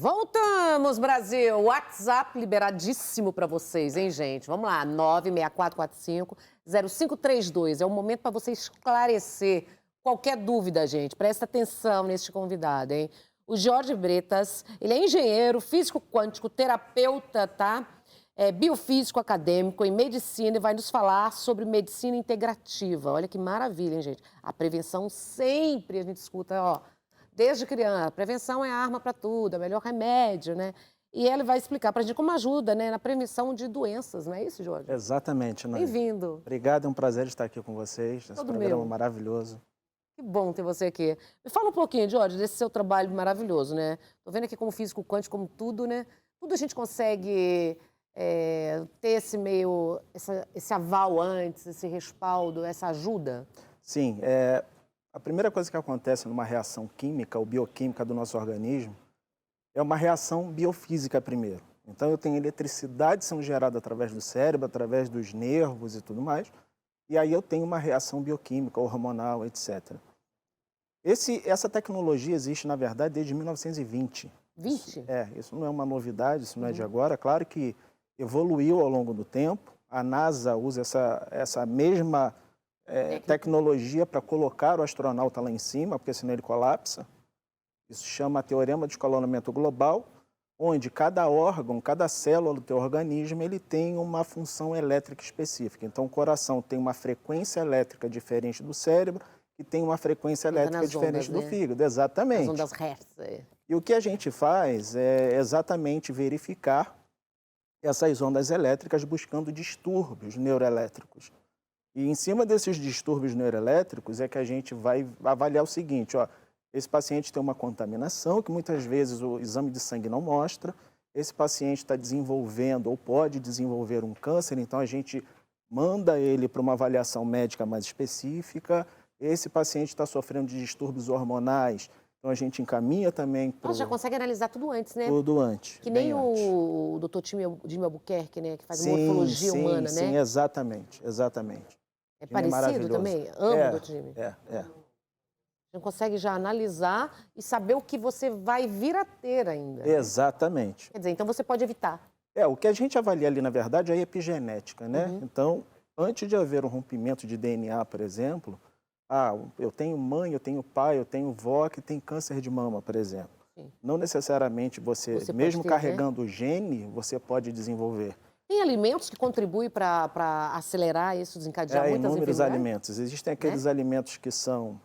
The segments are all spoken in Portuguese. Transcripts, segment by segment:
Voltamos, Brasil! WhatsApp liberadíssimo para vocês, hein, gente? Vamos lá, 96445-0532. É o momento para você esclarecer qualquer dúvida, gente. Presta atenção neste convidado, hein? O Jorge Bretas, ele é engenheiro, físico quântico, terapeuta, tá? Biofísico acadêmico em medicina e vai nos falar sobre medicina integrativa. Olha que maravilha, hein, gente? A prevenção sempre a gente escuta, ó, desde criança. Prevenção é a arma para tudo, é o melhor remédio, né? E ele vai explicar para a gente como ajuda, né, na prevenção de doenças, não é isso, Jorge? Exatamente, Nani. Bem-vindo. Obrigado, é um prazer estar aqui com vocês, nesse programa maravilhoso. Que bom ter você aqui. Me fala um pouquinho, Jorge, desse seu trabalho maravilhoso, né? Tô vendo aqui como físico quântico, como tudo, né? Tudo a gente consegue ter esse aval antes, esse respaldo, essa ajuda? Sim, a primeira coisa que acontece numa reação química ou bioquímica do nosso organismo é uma reação biofísica primeiro. Então eu tenho eletricidade sendo gerada através do cérebro, através dos nervos e tudo mais, e aí eu tenho uma reação bioquímica, hormonal, etc. Essa tecnologia existe, na verdade, desde 1920. 20? Isso não é uma novidade, isso não é de agora. Claro que evoluiu ao longo do tempo. A NASA usa essa mesma tecnologia para colocar o astronauta lá em cima, porque senão ele colapsa. Isso chama teorema de escalonamento global, onde cada órgão, cada célula do teu organismo, ele tem uma função elétrica específica. Então, o coração tem uma frequência elétrica diferente do cérebro e tem uma frequência elétrica diferente do fígado. Exatamente. As ondas Hertz. E o que a gente faz é exatamente verificar essas ondas elétricas buscando distúrbios neuroelétricos. E em cima desses distúrbios neuroelétricos é que a gente vai avaliar o seguinte, ó, esse paciente tem uma contaminação que muitas vezes o exame de sangue não mostra, esse paciente está desenvolvendo ou pode desenvolver um câncer, então a gente manda ele para uma avaliação médica mais específica, esse paciente está sofrendo de distúrbios hormonais, então a gente encaminha também para... Nossa, já consegue analisar tudo antes, né? Tudo antes. Que nem o Dr. Jimmy Albuquerque, né? Que faz morfologia humana, né? Sim, exatamente, exatamente. É parecido também? Amo o Dr. Jimmy. A gente consegue já analisar e saber o que você vai vir a ter ainda. Exatamente. Quer dizer, então você pode evitar. O que a gente avalia ali, na verdade, é a epigenética, né? Então, antes de haver um rompimento de DNA, por exemplo, eu tenho mãe, eu tenho pai, eu tenho vó que tem câncer de mama, por exemplo. Sim. Não necessariamente você mesmo carregando o gene, você pode desenvolver. Tem alimentos que contribuem para acelerar isso, desencadear muitas enfermidades? Inúmeros alimentos. Existem aqueles alimentos que são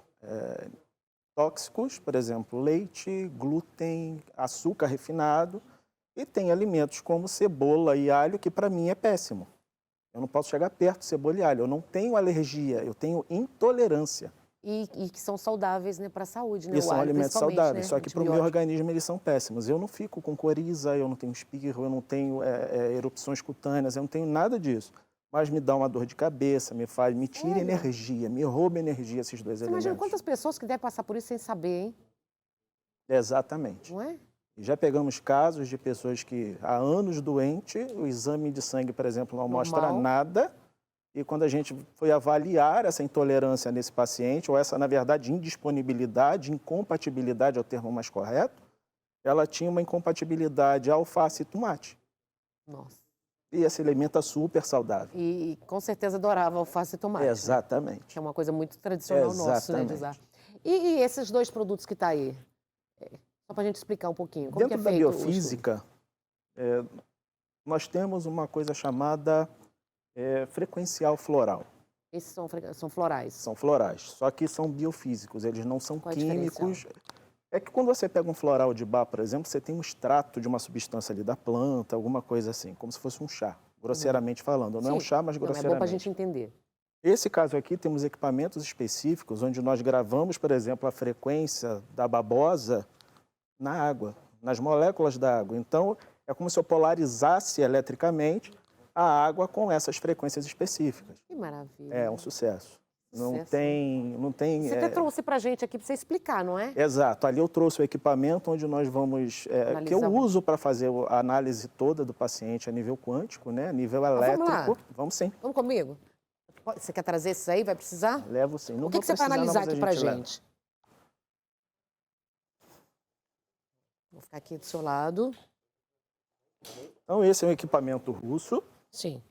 tóxicos, por exemplo, leite, glúten, açúcar refinado, e tem alimentos como cebola e alho, que para mim é péssimo. Eu não posso chegar perto de cebola e alho, eu não tenho alergia, eu tenho intolerância. E que são saudáveis, né, para a saúde, né? E são alimentos saudáveis, né? só que para o meu organismo eles são péssimos. Eu não fico com coriza, eu não tenho espirro, eu não tenho erupções cutâneas, eu não tenho nada disso. Mas me dá uma dor de cabeça, me tira energia, me rouba energia esses dois elementos. Imagina quantas pessoas que devem passar por isso sem saber, hein? Exatamente. Não é? E já pegamos casos de pessoas que há anos doente, o exame de sangue, por exemplo, não mostra nada, e quando a gente foi avaliar essa intolerância nesse paciente, ou essa, na verdade, indisponibilidade, incompatibilidade é o termo mais correto, ela tinha uma incompatibilidade alface e tomate. Nossa. E se alimenta super saudável. E com certeza adorava alface e tomate. Exatamente. Né? Que é uma coisa muito tradicional nossa, né, de usar. E esses dois produtos que está aí? Só para a gente explicar um pouquinho. Como Dentro da biofísica, nós temos uma coisa chamada frequencial floral. Esses são florais? São florais, só que são biofísicos, eles não são químicos. É que quando você pega um floral de bar, por exemplo, você tem um extrato de uma substância ali da planta, alguma coisa assim, como se fosse um chá, grosseiramente falando. Não é um chá, mas grosseiramente. É bom para a gente entender. Esse caso aqui, temos equipamentos específicos, onde nós gravamos, por exemplo, a frequência da babosa na água, nas moléculas da água. Então, é como se eu polarizasse eletricamente a água com essas frequências específicas. Que maravilha. É um sucesso. Não tem... Você até trouxe para a gente aqui para você explicar, não é? Exato. Ali eu trouxe o equipamento onde nós vamos... que eu uso para fazer a análise toda do paciente a nível quântico, né? A nível elétrico. Vamos lá. Vamos sim. Vamos comigo? Você quer trazer esses aí? Vai precisar? Levo sim. Não o que você vai analisar aqui para a gente? Vou ficar aqui do seu lado. Então, esse é um equipamento russo. Sim.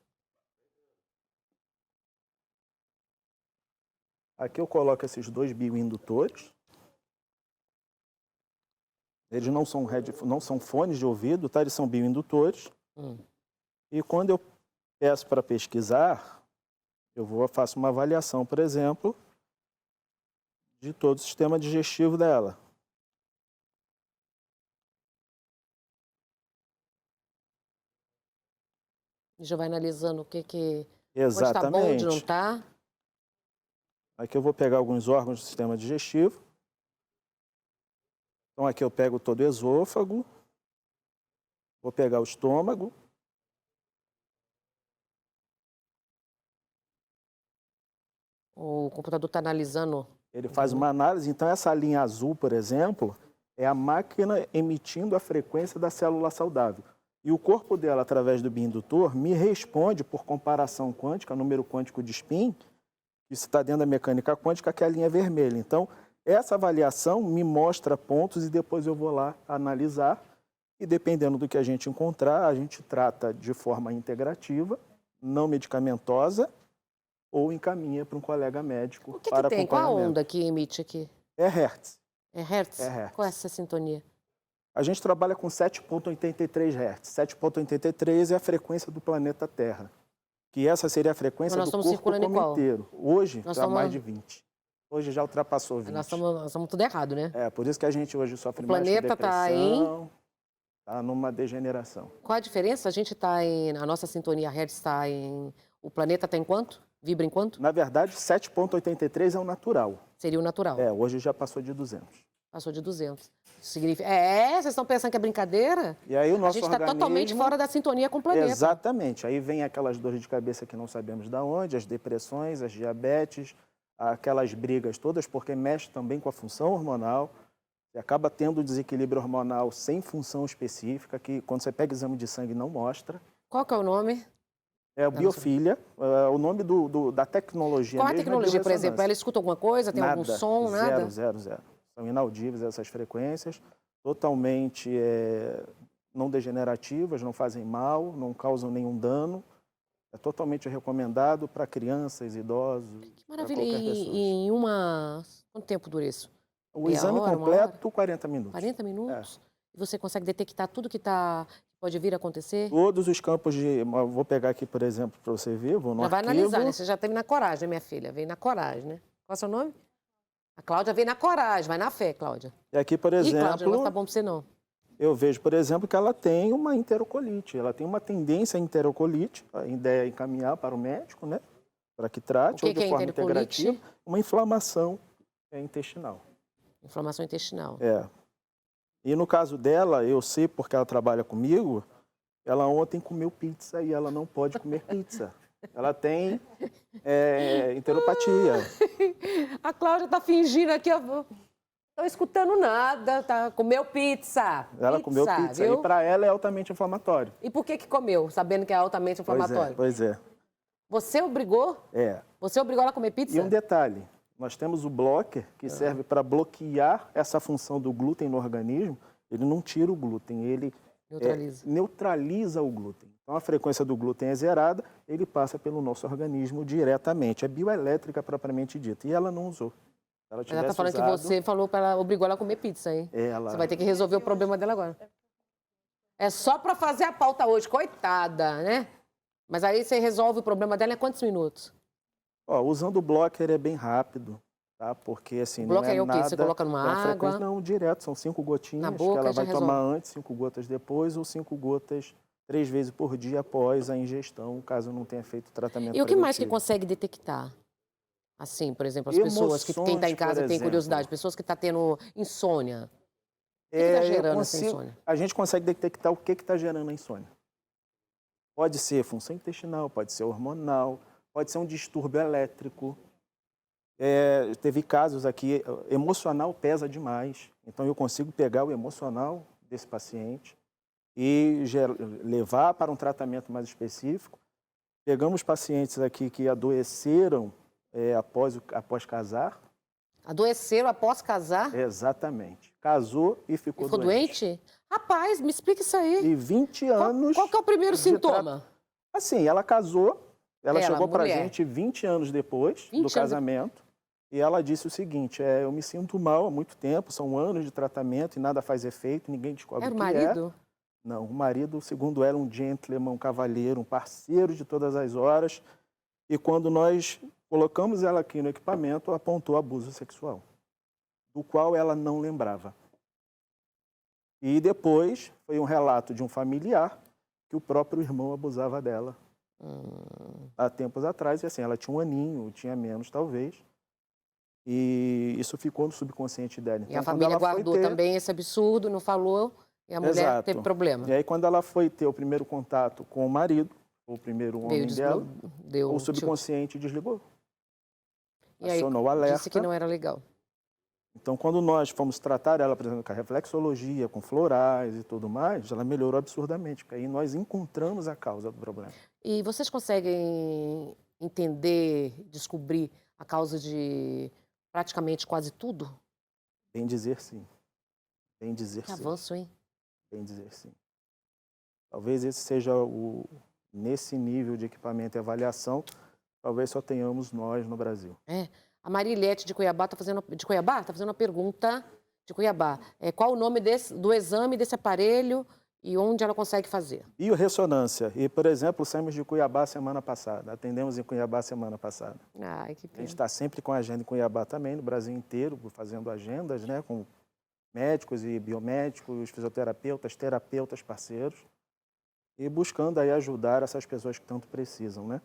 Aqui eu coloco esses 2 bioindutores. Eles não são fones de ouvido, tá? Eles são bioindutores. E quando eu peço para pesquisar, faço uma avaliação, por exemplo, de todo o sistema digestivo dela. Já vai analisando o que onde está bom, Exatamente. onde não está. Aqui eu vou pegar alguns órgãos do sistema digestivo. Então aqui eu pego todo o esôfago, vou pegar o estômago. O computador está analisando. Ele faz uma análise, então essa linha azul, por exemplo, é a máquina emitindo a frequência da célula saudável. E o corpo dela, através do bioindutor, me responde por comparação quântica, número quântico de spin, isso está dentro da mecânica quântica, que é a linha vermelha. Então, essa avaliação me mostra pontos e depois eu vou lá analisar. E dependendo do que a gente encontrar, a gente trata de forma integrativa, não medicamentosa, ou encaminha para um colega médico O que para que tem? Qual a acompanhamento. onda que emite aqui? É Hertz. É Hertz? É Hertz. Qual é essa sintonia? A gente trabalha com 7,83 Hz. 7,83 é a frequência do planeta Terra. Que essa seria a frequência Mas nós do estamos corpo circulando em como qual? inteiro. Hoje Nós está estamos- mais de 20. Hoje já ultrapassou 20. Nós estamos tudo errado, né? É, por isso que a gente hoje sofre O mais com planeta tá depressão. Está numa degeneração. Qual a diferença? A gente está em... A nossa sintonia Hertz está em... O planeta está em quanto? Vibra em quanto? Na verdade, 7,83 é o natural. Seria o natural. É, hoje já passou de 200. Passou de 200. Significa... Vocês estão pensando que é brincadeira? E aí o A nosso gente está organismo... totalmente fora da sintonia com o planeta. Exatamente. Aí vem aquelas dores de cabeça que não sabemos de onde, as depressões, as diabetes, aquelas brigas todas, porque mexe também com a função hormonal. Você acaba tendo desequilíbrio hormonal sem função específica, que quando você pega exame de sangue não mostra. Qual que é o nome? É a biofilia, o nome da tecnologia Qual a mesmo é tecnologia, por exemplo? biorressonância. Ela escuta alguma coisa? Tem algum Nada, som? Nada? Zero. São inaudíveis essas frequências, totalmente não degenerativas, não fazem mal, não causam nenhum dano. É totalmente recomendado para crianças, idosos, Que para maravilha. qualquer pessoa. E em uma... Quanto tempo dura isso? O Meia exame hora, uma completo, 40 minutos. 40 minutos? E você consegue detectar tudo que pode vir a acontecer? Todos os campos de... Vou pegar aqui, por exemplo, para você ver, vou no Já vai arquivo. analisar, né? Você já teve na coragem, minha filha. Veio na coragem, né? Qual é o seu nome? A Cláudia veio na coragem. Vai na fé, Cláudia. E aqui, por Ih, Cláudia, não exemplo, tá bom pra você, não. eu vejo, por exemplo, que ela tem uma enterocolite. Ela tem uma tendência à enterocolite. A ideia é encaminhar para o médico, né? Para que trate, O ou que de é forma enterocolite? integrativa, uma inflamação intestinal. Inflamação intestinal. É. E no caso dela, eu sei porque ela trabalha comigo, ela ontem comeu pizza e ela não pode comer pizza. Ela tem enteropatia. A Cláudia tá fingindo aqui, eu não tô escutando nada, tá? Comeu pizza. Ela comeu pizza viu? e para ela é altamente inflamatório. E por que comeu, sabendo que é altamente inflamatório? Pois é. Você obrigou? Você obrigou ela a comer pizza? E um detalhe, nós temos o blocker, que serve para bloquear essa função do glúten no organismo. Ele não tira o glúten, ele neutraliza o glúten. Então, a frequência do glúten é zerada, ele passa pelo nosso organismo diretamente. É bioelétrica propriamente dita. E ela não usou. Ela está falando que você falou para ela, obrigou ela a comer pizza, hein? Você vai ter que resolver o problema dela agora. É só para fazer a pauta hoje, coitada, né? Mas aí você resolve o problema dela em quantos minutos? Usando o blocker é bem rápido, tá? Porque assim, não é o quê? nada... Você coloca numa água? Não, direto, são 5 gotinhas Na boca, que ela já vai tomar antes, 5 gotas depois, ou 5 gotas 3 vezes por dia após a ingestão, caso não tenha feito tratamento E o que mais que preventivo. consegue detectar? Assim, por exemplo, as pessoas, quem está em casa tem curiosidade, pessoas que estão tendo insônia. O que está gerando essa insônia? A gente consegue detectar o que está gerando a insônia. Pode ser função intestinal, pode ser hormonal, pode ser um distúrbio elétrico. Teve casos aqui, emocional pesa demais, então eu consigo pegar o emocional desse paciente e levar para um tratamento mais específico. Pegamos pacientes aqui que adoeceram após casar. Adoeceram após casar? Exatamente. Casou e ficou Ficou doente? Rapaz, me explica isso aí. E 20 anos... Qual que é o primeiro sintoma? Assim, ela casou, ela chegou pra mulher. gente 20 anos depois do casamento, e ela disse o seguinte, eu me sinto mal há muito tempo, são anos de tratamento e nada faz efeito, ninguém descobre o que é. Era o marido? Não, o marido, segundo ela, um gentleman, um cavalheiro, um parceiro de todas as horas, e quando nós colocamos ela aqui no equipamento, apontou abuso sexual, do qual ela não lembrava. E depois foi um relato de um familiar que o próprio irmão abusava dela há tempos atrás. E assim, ela tinha um aninho, tinha menos talvez. E isso ficou no subconsciente dela. Então, e a família guardou também esse absurdo, não falou, e a mulher teve problema. E aí quando ela foi ter o primeiro contato com o marido, o primeiro homem dela, o subconsciente desligou. E acionou o alerta. Disse que não era legal. Então, quando nós fomos tratar ela, por exemplo, com a reflexologia, com florais e tudo mais, ela melhorou absurdamente, porque aí nós encontramos a causa do problema. E vocês conseguem entender, descobrir a causa de praticamente quase tudo? Bem dizer sim. Bem dizer sim. Que avanço, hein? Bem dizer sim. Talvez esse seja nesse nível de equipamento e avaliação, talvez só tenhamos nós no Brasil. A Marilete de Cuiabá está fazendo uma pergunta de Cuiabá. Qual o nome do exame desse aparelho e onde ela consegue fazer? Biorressonância. E, por exemplo, saímos de Cuiabá semana passada. Atendemos em Cuiabá semana passada. Ai, que pena. A gente está sempre com a agenda em Cuiabá também, no Brasil inteiro, fazendo agendas, né, com médicos e biomédicos, fisioterapeutas, terapeutas parceiros, e buscando aí ajudar essas pessoas que tanto precisam, né?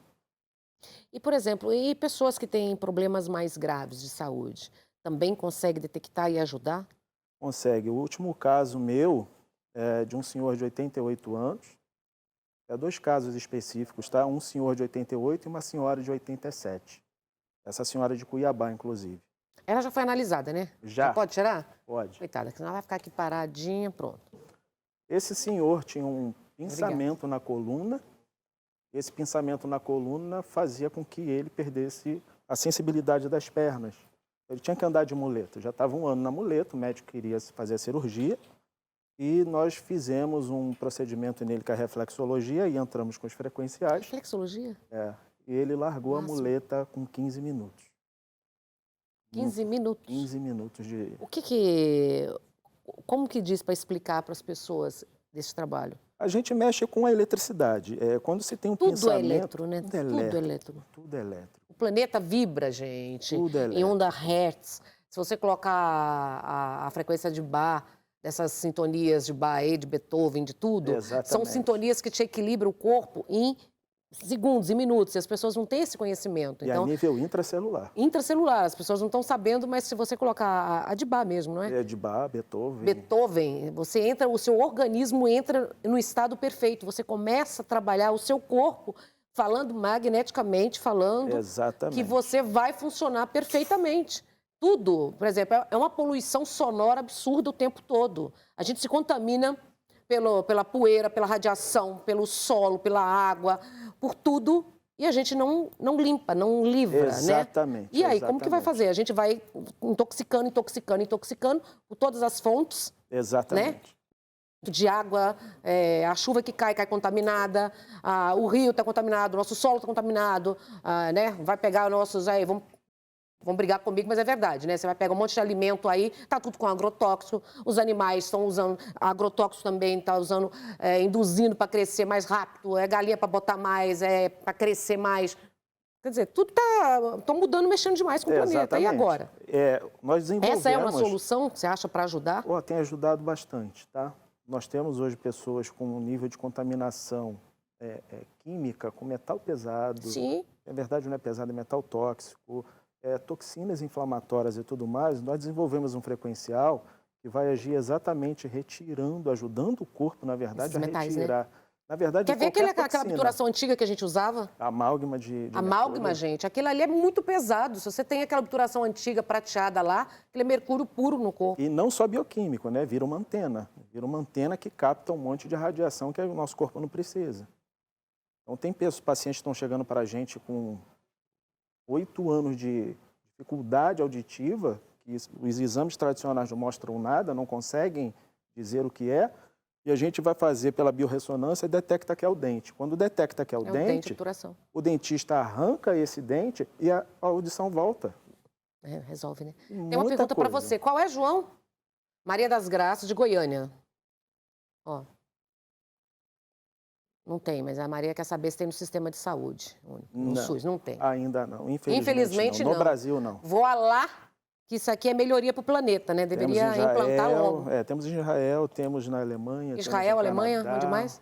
E, por exemplo, e pessoas que têm problemas mais graves de saúde, também consegue detectar e ajudar? Consegue. O último caso meu é de um senhor de 88 anos. Dois casos específicos, tá? Um senhor de 88 e uma senhora de 87. Essa senhora de Cuiabá, inclusive. Ela já foi analisada, né? Já. Pode tirar? Pode. Coitada, senão ela vai ficar aqui paradinha, pronto. Esse senhor tinha um pinçamento na coluna. Esse pinçamento na coluna fazia com que ele perdesse a sensibilidade das pernas. Ele tinha que andar de muleta. Já estava um ano na muleta, o médico queria fazer a cirurgia. E nós fizemos um procedimento nele com a reflexologia e entramos com os frequenciais. Reflexologia? E ele largou a muleta com 15 minutos. 15 minutos? 15 minutos de... Como que diz para explicar para as pessoas desse trabalho? A gente mexe com a eletricidade. Quando se tem um pensamento... Tudo é eletro, né? Tudo é elétrico. O planeta vibra, gente, Tudo é elétrico. em onda Hertz. Se você colocar a frequência de Bach, dessas sintonias de Bach, de Beethoven, de tudo, exatamente, são sintonias que te equilibram o corpo em segundos, em minutos, e as pessoas não têm esse conhecimento. E então, a nível intracelular. Intracelular, as pessoas não estão sabendo, mas se você colocar a de Bach mesmo, não é? De Bach, Beethoven. Beethoven, o seu organismo entra no estado perfeito, você começa a trabalhar o seu corpo, falando magneticamente, exatamente, que você vai funcionar perfeitamente. Tudo, por exemplo, é uma poluição sonora absurda o tempo todo. A gente se contamina pela poeira, pela radiação, pelo solo, pela água, por tudo, e a gente não limpa, não livra, exatamente, né? E aí, como que vai fazer? A gente vai intoxicando por todas as fontes, exatamente, né? De água, a chuva que cai contaminada, o rio está contaminado, o nosso solo está contaminado, né? Vai pegar nossos... Vão brigar comigo, mas é verdade, né? Você vai pegar um monte de alimento aí, tá tudo com agrotóxico, os animais estão usando agrotóxico também, tá usando, induzindo para crescer mais rápido, galinha para botar mais, para crescer mais. Quer dizer, tudo estão mudando, mexendo demais com o planeta. Exatamente. E agora? Nós desenvolvemos... Essa é uma solução que você acha para ajudar? Tem ajudado bastante, tá? Nós temos hoje pessoas com um nível de contaminação química, com metal pesado. Sim. Na verdade, não é pesado, é metal tóxico. Toxinas inflamatórias e tudo mais, nós desenvolvemos um frequencial que vai agir exatamente retirando, ajudando o corpo, na verdade, a retirar. Né? Na verdade, quer ver aquela obturação antiga que a gente usava? Amálgama de amálgama, gente. Aquilo ali é muito pesado. Se você tem aquela obturação antiga prateada lá, aquele é mercúrio puro no corpo. E não só bioquímico, né? Vira uma antena. Vira uma antena que capta um monte de radiação que o nosso corpo não precisa. Então, tem pacientes que estão chegando para a gente com 8 anos de dificuldade auditiva, que os exames tradicionais não mostram nada, não conseguem dizer o que é, e a gente vai fazer pela biorressonância e detecta que é o dente. Quando detecta que é o dente, obturação. o dentista arranca esse dente e a audição volta. Resolve, né? Tem uma Muita pergunta para coisa. você. Qual é, João? Maria das Graças, de Goiânia. Ó. Não tem, mas a Maria quer saber se tem no sistema de saúde. No Não, SUS, não tem. ainda não. Infelizmente, Infelizmente, não. não. No Brasil, não. Vou lá, que isso aqui é melhoria para o planeta, né? Deveria Temos em Israel, implantar logo. temos em Israel, temos na Alemanha, Israel, temos no Alemanha, Canadá, onde mais?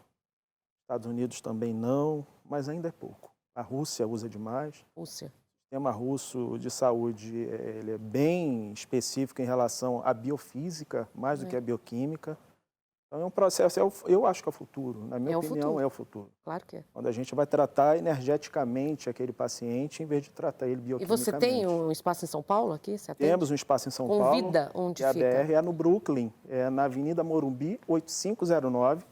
Estados Unidos também não, mas ainda é pouco. A Rússia usa demais. Rússia. O sistema russo de saúde ele é bem específico em relação à biofísica, mais do que à bioquímica. Então é um processo, eu acho que é o futuro, na minha opinião futuro. é o futuro. Claro que é. Quando a gente vai tratar energeticamente aquele paciente, em vez de tratar ele E bioquimicamente. você tem um espaço em São Paulo aqui? Você atende? Temos um espaço em São Paulo. Convida onde que fica? A BR é no Brooklyn, é na Avenida Morumbi, 8509.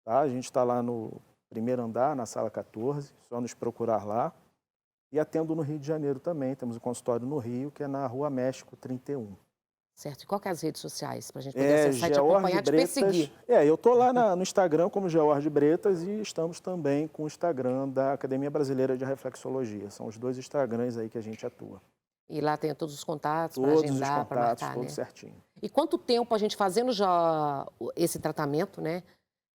Tá? A gente está lá no primeiro andar, na sala 14, só nos procurar lá. E atendo no Rio de Janeiro também, temos um consultório no Rio, que é na Rua México 31. Certo. E qual que é as redes sociais para a gente poder acessar e te acompanhar, te perseguir? Eu estou lá no Instagram como George Bretas e estamos também com o Instagram da Academia Brasileira de Reflexologia. São os dois Instagrams aí que a gente atua. E lá tem todos os contatos para Todos os agendar, para contatos, marcar, tudo né? certinho. E quanto tempo a gente fazendo já esse tratamento, né?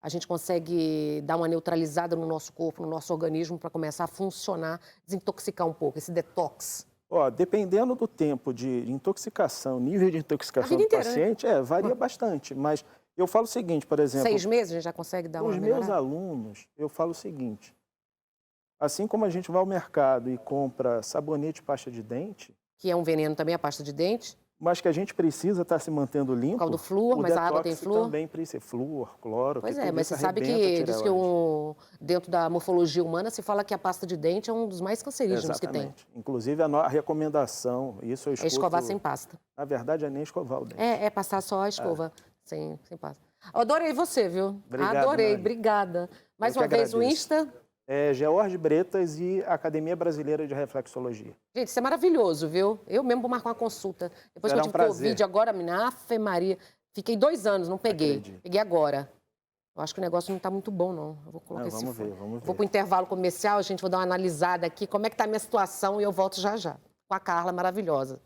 A gente consegue dar uma neutralizada no nosso corpo, no nosso organismo, para começar a funcionar, desintoxicar um pouco, esse detox? Ó, dependendo do tempo de intoxicação, nível de intoxicação do inteira, paciente, varia bastante. Mas eu falo o seguinte, por exemplo... 6 meses a gente já consegue dar uma Os melhorada? meus alunos, eu falo o seguinte, assim como a gente vai ao mercado e compra sabonete e pasta de dente... Que é um veneno também, a pasta de dente. Mas que a gente precisa estar se mantendo limpo... Por causa do flúor, mas a água tem flúor? Também precisa, flúor, cloro... Pois é, mas você sabe que, diz que dentro da morfologia humana se fala que a pasta de dente é um dos mais cancerígenos que tem. Inclusive a recomendação, isso eu escuto... É escovar sem pasta. Na verdade, é nem escovar o dente. É passar só a escova sem pasta. Adorei você, viu? Obrigado, adorei, Nani. Obrigada. Mais Eu uma que vez o agradeço. Insta... É George Bretas e Academia Brasileira de Reflexologia. Gente, isso é maravilhoso, viu? Eu mesmo vou marcar uma consulta. Depois Será que eu tive prazer. Covid, agora, menina, Ave Maria. Fiquei 2 anos, não peguei. Acredito. Peguei agora. Eu acho que o negócio não está muito bom, não. Eu vou colocar Vamos ver. Vou para o intervalo comercial, a gente vai dar uma analisada aqui, como é que está a minha situação e eu volto já já. Com a Carla maravilhosa.